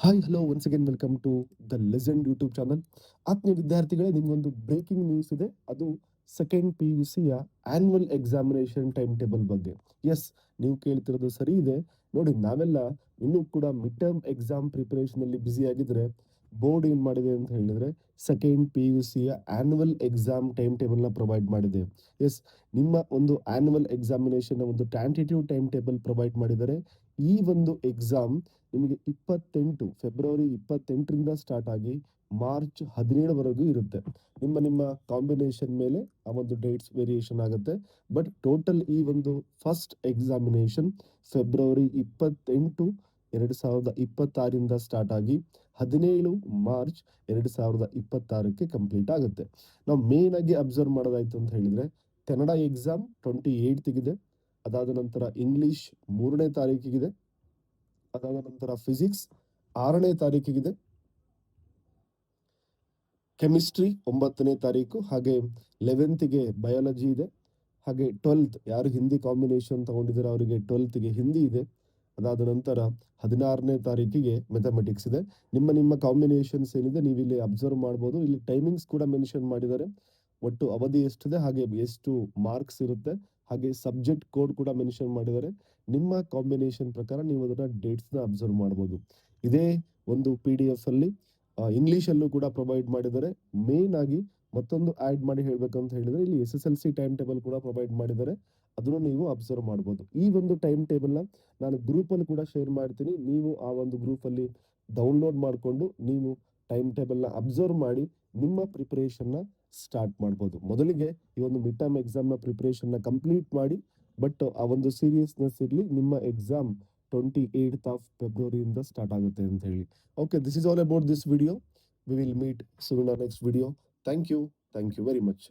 Hi hello once again welcome to the legend YouTube channel. ಆತ್ಮೀಯ ವಿದ್ಯಾರ್ಥಿಗಳೇ, ನಿಮ್ಗೊಂದು breaking news ಇದೆ. ಅದು ಸೆಕೆಂಡ್ ಪಿ ಯು ಸಿಯ ಆನ್ಯುವಲ್ ಎಕ್ಸಾಮಿನೇಷನ್ ಟೈಮ್ ಟೇಬಲ್ ಬಗ್ಗೆ. ಎಸ್, ನೀವು ಕೇಳ್ತಿರೋದು ಸರಿ ಇದೆ. ನೋಡಿ, ನಾವೆಲ್ಲ ಇನ್ನೂ ಕೂಡ ಮಿಡ್ ಟರ್ಮ್ ಎಕ್ಸಾಮ್ ಪ್ರಿಪರೇಷನ್ ಅಲ್ಲಿ ಬ್ಯುಸಿ ಆಗಿದ್ರೆ ಬೋರ್ಡ್ ಏನ್ ಮಾಡಿದೆ ಅಂತ ಹೇಳಿದ್ರೆ ಸೆಕೆಂಡ್ ಪಿ ಯು ಸಿಯ ಆನ್ಯುವಲ್ ಎಕ್ಸಾಮ್ ಟೈಮ್ ಟೇಬಲ್ ನ ಪ್ರೊವೈಡ್ ಮಾಡಿದೆ. ಎಸ್, ನಿಮ್ಮ ಒಂದು ಆನ್ಯುವಲ್ ಎಕ್ಸಾಮಿನೇಷನ್ ಒಂದು ಟ್ಯಾಂಟೇಟಿವ್ ಟೈಮ್ ಟೇಬಲ್ ಪ್ರೊವೈಡ್ ಮಾಡಿದರೆ ಈ ಒಂದು ಎಕ್ಸಾಮ್ ನಿಮಗೆ ಫೆಬ್ರವರಿ 28ರಿಂದ ಸ್ಟಾರ್ಟ್ ಆಗಿ ಮಾರ್ಚ್ 17ವರೆಗೂ ಇರುತ್ತೆ. ನಿಮ್ಮ ನಿಮ್ಮ ಕಾಂಬಿನೇಷನ್ ಮೇಲೆ ಆ ಒಂದು ಡೇಟ್ಸ್ ವೇರಿಯೇಷನ್ ಆಗುತ್ತೆ. ಬಟ್ ಟೋಟಲ್ ಈ ಒಂದು ಫಸ್ಟ್ ಎಕ್ಸಾಮಿನೇಷನ್ ಫೆಬ್ರವರಿ 28, 2026ರಿಂದ ಸ್ಟಾರ್ಟ್ ಆಗಿ 17 ಮಾರ್ಚ್ 2026ಕ್ಕೆ ಕಂಪ್ಲೀಟ್ ಆಗುತ್ತೆ. ನಾವು ಮೇನ್ ಆಗಿ ಅಬ್ಸರ್ವ್ ಮಾಡೋದಾಯ್ತು ಅಂತ ಹೇಳಿದ್ರೆ ಕನ್ನಡ ಎಕ್ಸಾಮ್ 28ಗಿದೆ. ಅದಾದ ನಂತರ ಇಂಗ್ಲಿಷ್ 3ನೇ ತಾರೀಕಿಗಿದೆ. ಅದಾದ ನಂತರ ಫಿಸಿಕ್ಸ್ 6ನೇ ತಾರೀಕಿಗಿದೆ. ಕೆಮಿಸ್ಟ್ರಿ 9ನೇ ತಾರೀಕು, ಹಾಗೆ 11ಗೆ ಬಯಾಲಜಿ ಇದೆ. ಹಾಗೆ 12th ಯಾರು ಹಿಂದಿ ಕಾಂಬಿನೇಷನ್ ತಗೊಂಡಿದ್ದಾರೆ ಅವರಿಗೆ 12ಗೆ ಹಿಂದಿ ಇದೆ. ಅದಾದ ನಂತರ 16ನೇ ತಾರೀಕಿಗೆ ಮೆಥಮೆಟಿಕ್ಸ್ ಇದೆ. ನಿಮ್ಮ ನಿಮ್ಮ ಕಾಂಬಿನೇಷನ್ಸ್ ಏನಿದೆ ನೀವು ಇಲ್ಲಿ ಅಬ್ಸರ್ವ್ ಮಾಡ್ಬೋದು. ಇಲ್ಲಿ ಟೈಮಿಂಗ್ಸ್ ಕೂಡ ಮೆನ್ಷನ್ ಮಾಡಿದ್ದಾರೆ. ಒಟ್ಟು ಅವಧಿ ಎಷ್ಟಿದೆ, ಹಾಗೆ ಎಷ್ಟು ಮಾರ್ಕ್ಸ್ ಇರುತ್ತೆ, ಹಾಗೆ ಸಬ್ಜೆಕ್ಟ್ ಕೋಡ್ ಕೂಡ ಮೆನ್ಷನ್ ಮಾಡಿದ್ದಾರೆ. ನಿಮ್ಮ ಕಾಂಬಿನೇಷನ್ ಪ್ರಕಾರ ನೀವು ಅದನ್ನ ಡೇಟ್ಸ್ ನ ಅಬ್ಸರ್ವ್ ಮಾಡಬಹುದು. ಇದೇ ಒಂದು PDF ಅಲ್ಲಿ ಇಂಗ್ಲಿಷ್ ಅಲ್ಲೂ ಕೂಡ ಪ್ರೊವೈಡ್ ಮಾಡಿದ್ದಾರೆ. ಮೇನ್ ಆಗಿ ಮತ್ತೊಂದು ಆಡ್ ಮಾಡಿ ಹೇಳ್ಬೇಕಂತ ಹೇಳಿದ್ರೆ ಇಲ್ಲಿ SSLC ಟೈಮ್ ಟೇಬಲ್ ಕೂಡ ಪ್ರೊವೈಡ್ ಮಾಡಿದ್ದಾರೆ. ಅದನ್ನು ನೀವು ಅಬ್ಸರ್ವ್ ಮಾಡಬಹುದು. ಈ ಒಂದು ಟೈಮ್ ಟೇಬಲ್ ನ ನಾನು ಗ್ರೂಪ್ ಅಲ್ಲಿ ಕೂಡ ಶೇರ್ ಮಾಡ್ತೀನಿ. ನೀವು ಆ ಒಂದು ಗ್ರೂಪ್ ಅಲ್ಲಿ ಡೌನ್ಲೋಡ್ ಮಾಡಿಕೊಂಡು ನೀವು ಟೈಮ್ ಟೇಬಲ್ ನ ಅಬ್ಸರ್ವ್ ಮಾಡಿ ನಿಮ್ಮ ಪ್ರಿಪರೇಷನ್ ನ ಸ್ಟಾರ್ಟ್ ಮಾಡಬಹುದು. ಮೊದಲಿಗೆ ಈ ಒಂದು ಮಿಡ್ ಟರ್ಮ್ ಎಕ್ಸಾಮ್ ನ ಪ್ರಿಪರೇಷನ್ ನ ಕಂಪ್ಲೀಟ್ ಮಾಡಿ. ಬಟ್ ಆ ಒಂದು ಸೀರಿಯಸ್ನೆಸ್ ಇರಲಿ, ನಿಮ್ಮ ಎಕ್ಸಾಮ್ 28th ಇಂದ ಸ್ಟಾರ್ಟ್ ಆಗುತ್ತೆ ಅಂತ ಹೇಳಿ. Okay, this is all about this video. We will meet soon in our next video. Thank you very much.